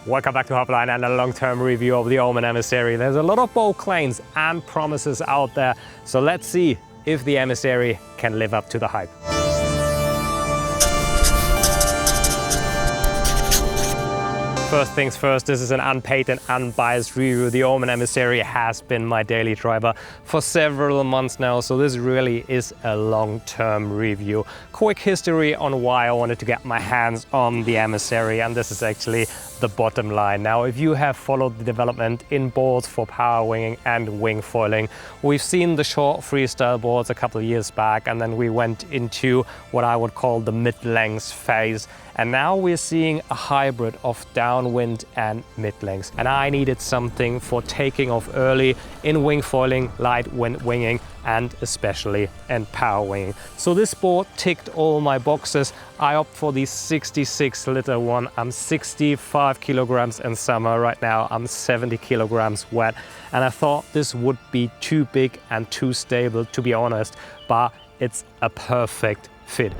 Welcome back to Hoppline and a long-term review of the OMEN Emissary. There's a lot of bold claims and promises out there, so let's see if the Emissary can live up to the hype. First things first, this is an unpaid and unbiased review. The OMEN Emissary has been my daily driver for several months now, so this really is a long-term review. Quick history on why I wanted to get my hands on the Emissary, and this is actually the bottom line. Now, if you have followed the development in boards for power winging and wing foiling, we've seen the short freestyle boards a couple of years back, and then we went into what I would call the mid-length phase. And now we're seeing a hybrid of downwind and mid-length. And I needed something for taking off early in wing foiling, light wind winging, and especially in power winging. So this board ticked all my boxes. I opt for the 66-liter one. I'm 65 kilograms in summer. Right now I'm 70 kilograms wet. And I thought this would be too big and too stable, to be honest, but it's a perfect fit.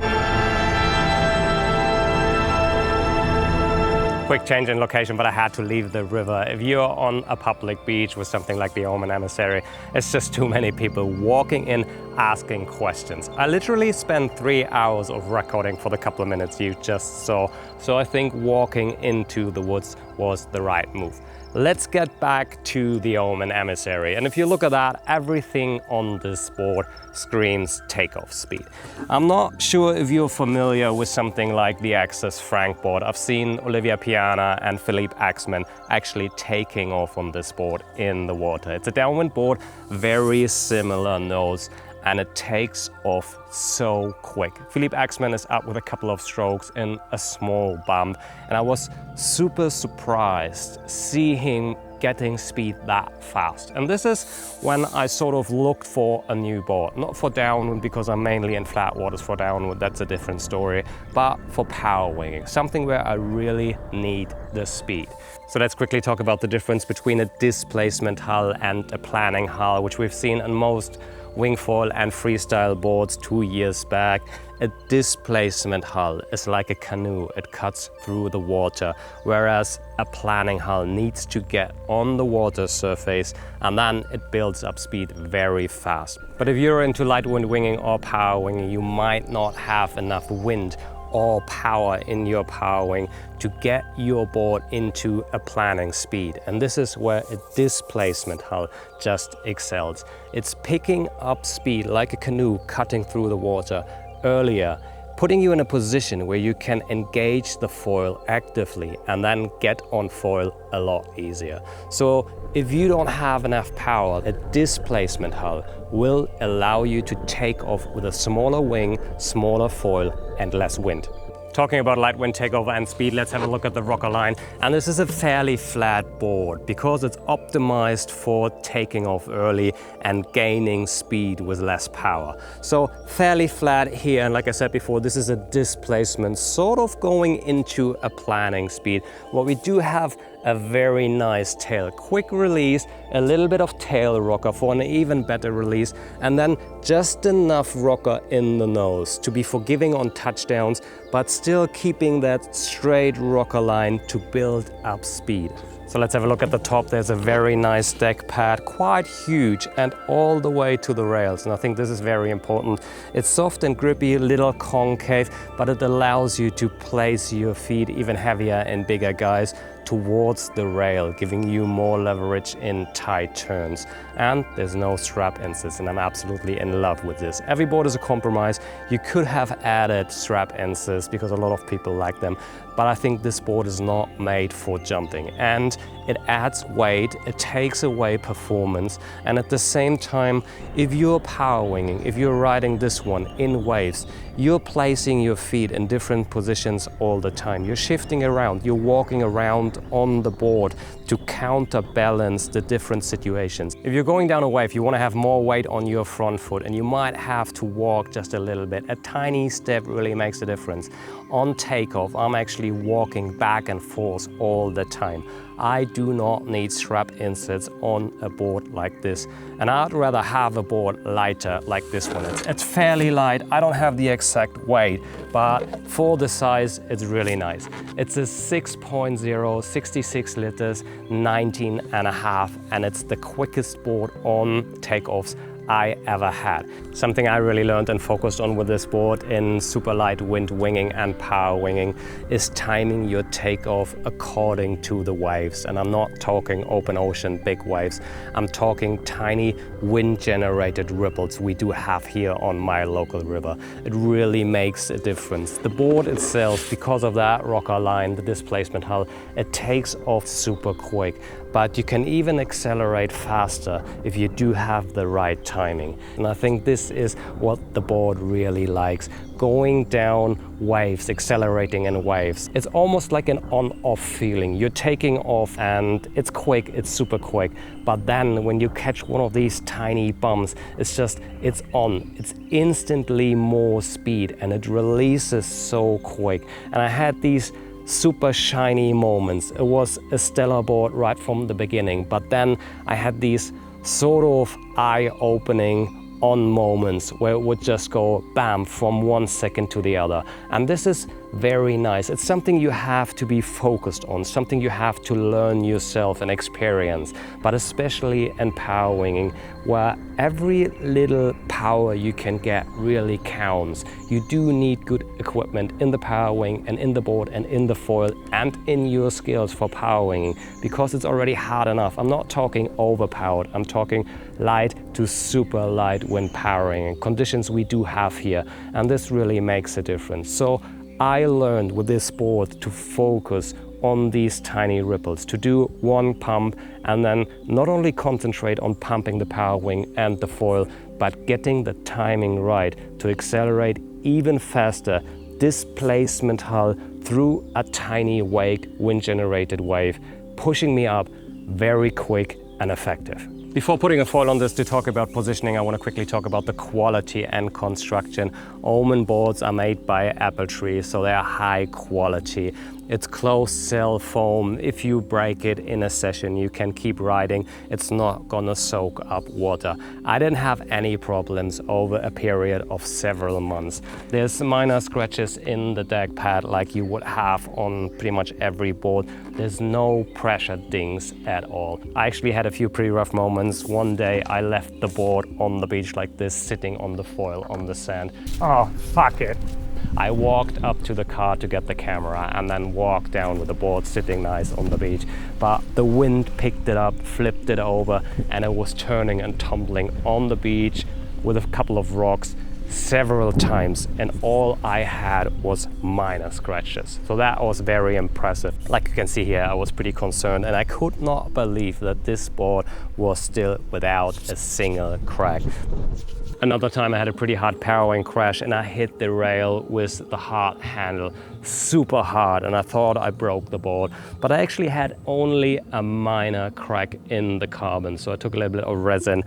Quick change in location, but I had to leave the river. If you're on a public beach with something like the OMEN Emissary, it's just too many people walking in, asking questions. I literally spent 3 hours of recording for the couple of minutes you just saw, so I think walking into the woods was the right move. Let's get back to the OMEN Emissary. And if you look at that, everything on this board screams takeoff speed. I'm not sure if you're familiar with something like the Axman Frank board. I've seen Olivia, Piana and Philippe Axman actually taking off on this board in the water. It's a downwind board, very similar nose, and it takes off so quick. Philippe Axman is up with a couple of strokes in a small bump, and I was super surprised see him getting speed that fast. And this is when I sort of looked for a new board, not for downwind because I'm mainly in flat waters for downwind, that's a different story, but for power winging, something where I really need the speed. So let's quickly talk about the difference between a displacement hull and a planning hull, which we've seen on most wingfoil and freestyle boards 2 years back. A displacement hull is like a canoe, it cuts through the water, whereas a planning hull needs to get on the water surface and then it builds up speed very fast. But if you're into light wind winging or power winging, you might not have enough wind or power in your power wing to get your board into a planning speed. And this is where a displacement hull just excels. It's picking up speed like a canoe cutting through the water earlier, putting you in a position where you can engage the foil actively and then get on foil a lot easier. So if you don't have enough power, a displacement hull will allow you to take off with a smaller wing, smaller foil and less wind. Talking about light wind takeoff and speed, let's have a look at the rocker line. And this is a fairly flat board because it's optimized for taking off early and gaining speed with less power. So fairly flat here, and like I said before, this is a displacement sort of going into a planning speed. What we do have a very nice tail, quick release, a little bit of tail rocker for an even better release, and then just enough rocker in the nose to be forgiving on touchdowns, but still keeping that straight rocker line to build up speed. So let's have a look at the top. There's a very nice deck pad, quite huge and all the way to the rails. And I think this is very important. It's soft and grippy, a little concave, but it allows you to place your feet even heavier and bigger guys towards the rail, giving you more leverage in tight turns. And there's no strap inserts, and I'm absolutely in love with this. Every board is a compromise. You could have added strap inserts because a lot of people like them, but I think this board is not made for jumping, and it adds weight, it takes away performance, and at the same time, if you're power winging, if you're riding this one in waves, you're placing your feet in different positions all the time. You're shifting around, you're walking around on the board to counterbalance the different situations. If you're going down a wave, you want to have more weight on your front foot and you might have to walk just a little bit. A tiny step really makes a difference. on takeoff, I'm actually walking back and forth all the time. I do not need strap inserts on a board like this. And I'd rather have a board lighter like this one. It's fairly light. I don't have the exact weight, but for the size, it's really nice. It's a 6.0, 66 liters, 19.5, and it's the quickest board on takeoffs I ever had. Something I really learned and focused on with this board in super light wind winging and power winging is timing your takeoff according to the waves. And I'm not talking open ocean big waves. I'm talking tiny wind generated ripples we do have here on my local river. It really makes a difference. The board itself, because of that rocker line, the displacement hull, it takes off super quick. But you can even accelerate faster if you do have the right timing. And I think this is what the board really likes. Going down waves, accelerating in waves. It's almost like an on-off feeling. You're taking off and it's quick, it's super quick. But then when you catch one of these tiny bumps, it's on. It's instantly more speed and it releases so quick. And I had these super shiny moments. It was a stellar board right from the beginning, but then I had these sort of eye-opening on moments where it would just go bam from 1 second to the other. And this is very nice. It's something you have to be focused on, something you have to learn yourself and experience, but especially in power winging, where every little power you can get really counts. You do need good equipment in the power wing and in the board and in the foil and in your skills for power winging, because it's already hard enough. I'm not talking overpowered, I'm talking light to super light wind powering and conditions we do have here, and this really makes a difference. So I learned with this board to focus on these tiny ripples, to do one pump and then not only concentrate on pumping the power wing and the foil, but getting the timing right to accelerate even faster, displacement hull through a tiny wake, wind generated wave, pushing me up very quick and effective. Before putting a foil on this to talk about positioning, I want to quickly talk about the quality and construction. OMEN boards are made by apple tree, so they are high quality. It's closed cell foam. If you break it in a session, you can keep riding. It's not gonna soak up water. I didn't have any problems over a period of several months. There's minor scratches in the deck pad like you would have on pretty much every board. There's no pressure dings at all. I actually had a few pretty rough moments. One day I left the board on the beach like this, sitting on the foil on the sand. Oh, fuck it. I walked up to the car to get the camera and then walked down with the board sitting nice on the beach. But the wind picked it up, flipped it over, and it was turning and tumbling on the beach with a couple of rocks several times, and all I had was minor scratches. So that was very impressive. Like you can see here, I was pretty concerned, and I could not believe that this board was still without a single crack. Another time I had a pretty hard parawing crash and I hit the rail with the hard handle super hard, and I thought I broke the board, but I actually had only a minor crack in the carbon. So I took a little bit of resin,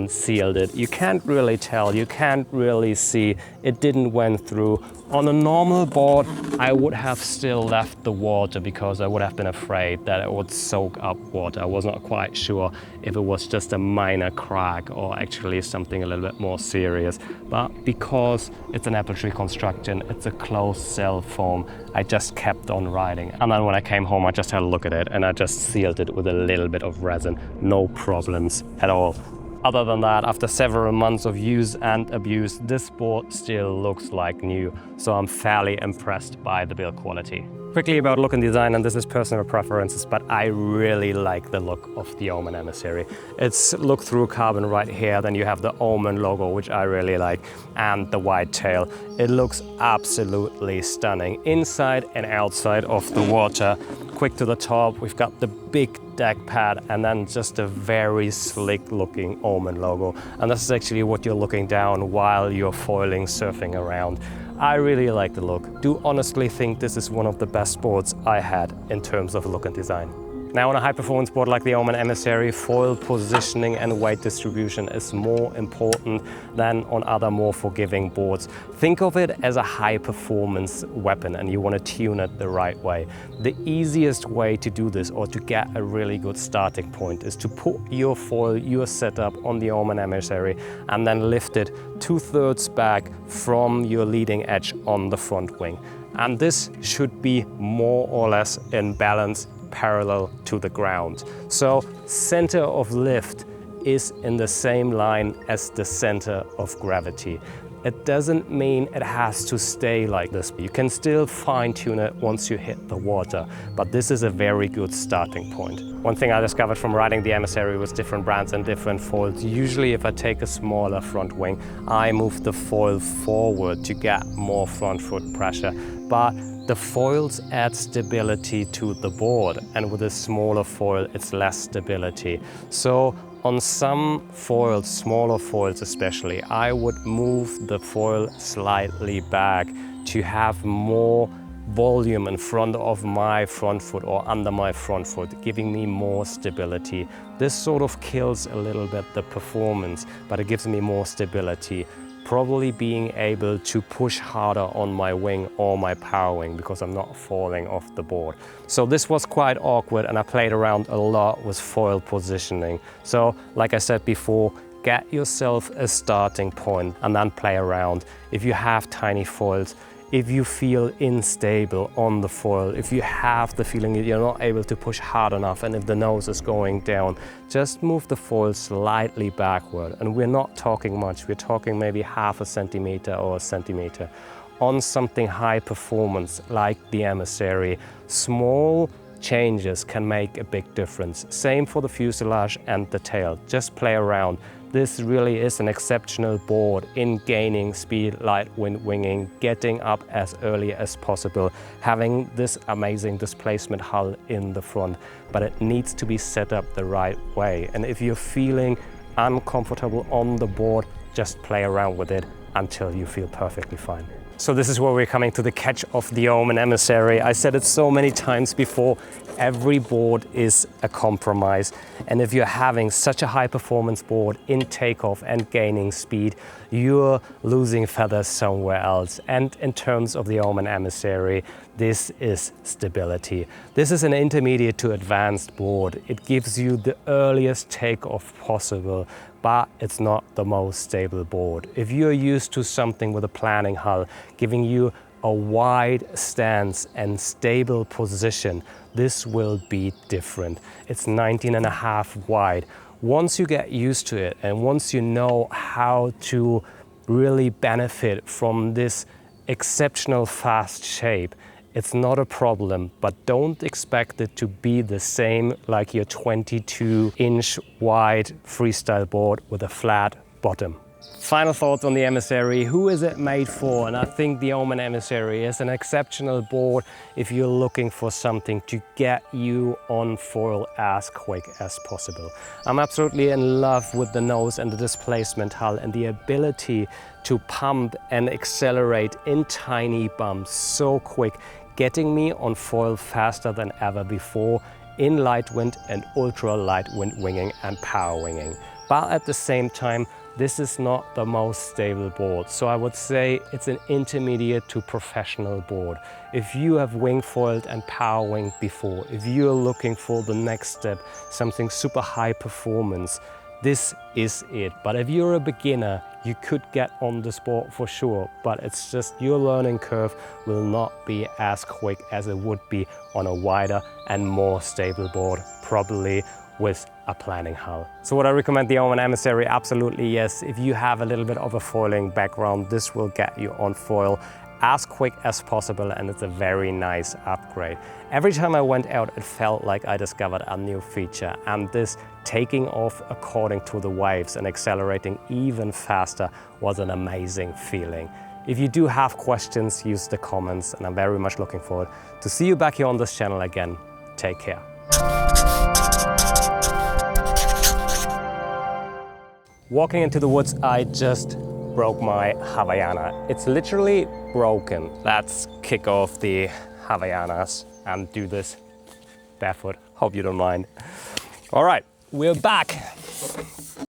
sealed it. You can't really tell, you can't really see, it didn't went through. On a normal board, I would have still left the water because I would have been afraid that it would soak up water. I was not quite sure if it was just a minor crack or actually something a little bit more serious. But because it's an apple tree construction, it's a closed cell foam, I just kept on riding. And then when I came home, I just had a look at it and I just sealed it with a little bit of resin. No problems at all. Other than that, after several months of use and abuse, this board still looks like new. So I'm fairly impressed by the build quality. Quickly about look and design, and this is personal preferences, but I really like the look of the OMEN Emissary. It's look-through carbon right here, then you have the OMEN logo, which I really like, and the white tail. It looks absolutely stunning, inside and outside of the water. Quick to the top, we've got the big deck pad and then just a very slick looking OMEN logo. And this is actually what you're looking down while you're foiling, surfing around. I really like the look. Do honestly think this is one of the best boards I had in terms of look and design. Now on a high-performance board like the OMEN Emissary, foil positioning and weight distribution is more important than on other more forgiving boards. Think of it as a high-performance weapon and you want to tune it the right way. The easiest way to do this, or to get a really good starting point, is to put your foil, your setup on the OMEN Emissary and then lift it 2/3 back from your leading edge on the front wing. And this should be more or less in balance, parallel to the ground. So center of lift is in the same line as the center of gravity. It doesn't mean it has to stay like this. You can still fine-tune it once you hit the water, but this is a very good starting point. One thing I discovered from riding the Emissary with different brands and different foils, usually if I take a smaller front wing, I move the foil forward to get more front foot pressure. But the foils add stability to the board, and with a smaller foil, it's less stability. So on some foils, smaller foils especially, I would move the foil slightly back to have more volume in front of my front foot or under my front foot, giving me more stability. This sort of kills a little bit the performance, but it gives me more stability. Probably being able to push harder on my wing or my power wing because I'm not falling off the board. So this was quite awkward, and I played around a lot with foil positioning. So like I said before, get yourself a starting point and then play around. If you have tiny foils, if you feel unstable on the foil, if you have the feeling that you're not able to push hard enough, and if the nose is going down, just move the foil slightly backward. And we're not talking much, we're talking maybe 1/2 centimeter or a centimeter. On something high performance like the Emissary, small changes can make a big difference. Same for the fuselage and the tail. Just play around. This really is an exceptional board in gaining speed, light wind winging, getting up as early as possible, having this amazing displacement hull in the front, but it needs to be set up the right way. And if you're feeling uncomfortable on the board, just play around with it until you feel perfectly fine. So this is where we're coming to the catch of the OMEN Emissary. I said it so many times before, every board is a compromise. And if you're having such a high performance board in takeoff and gaining speed, you're losing feathers somewhere else. And in terms of the OMEN Emissary, this is stability. This is an intermediate to advanced board. It gives you the earliest takeoff possible, but it's not the most stable board. If you're used to something with a planning hull, giving you a wide stance and stable position, this will be different. It's 19.5 wide. Once you get used to it, and once you know how to really benefit from this exceptional fast shape, it's not a problem, but don't expect it to be the same like your 22-inch wide freestyle board with a flat bottom. Final thoughts on the Emissary. Who is it made for? And I think the OMEN Emissary is an exceptional board if you're looking for something to get you on foil as quick as possible. I'm absolutely in love with the nose and the displacement hull and the ability to pump and accelerate in tiny bumps so quick, getting me on foil faster than ever before in light wind and ultra light wind winging and power winging. But at the same time, this is not the most stable board. So I would say it's an intermediate to professional board. If you have wing foiled and power winged before, if you're looking for the next step, something super high performance, this is it. But if you're a beginner, you could get on this board for sure, but it's just your learning curve will not be as quick as it would be on a wider and more stable board, probably with a planning hull. So would I recommend the OMEN Emissary? Absolutely yes. If you have a little bit of a foiling background, this will get you on foil as quick as possible, and it's a very nice upgrade. Every time I went out, it felt like I discovered a new feature, and this taking off according to the waves and accelerating even faster was an amazing feeling. If you do have questions, use the comments, and I'm very much looking forward to see you back here on this channel again. Take care. Walking into the woods, I just broke my Havaiana. It's literally broken. Let's kick off the Havaianas and do this barefoot Hope you don't mind. All right, we're back.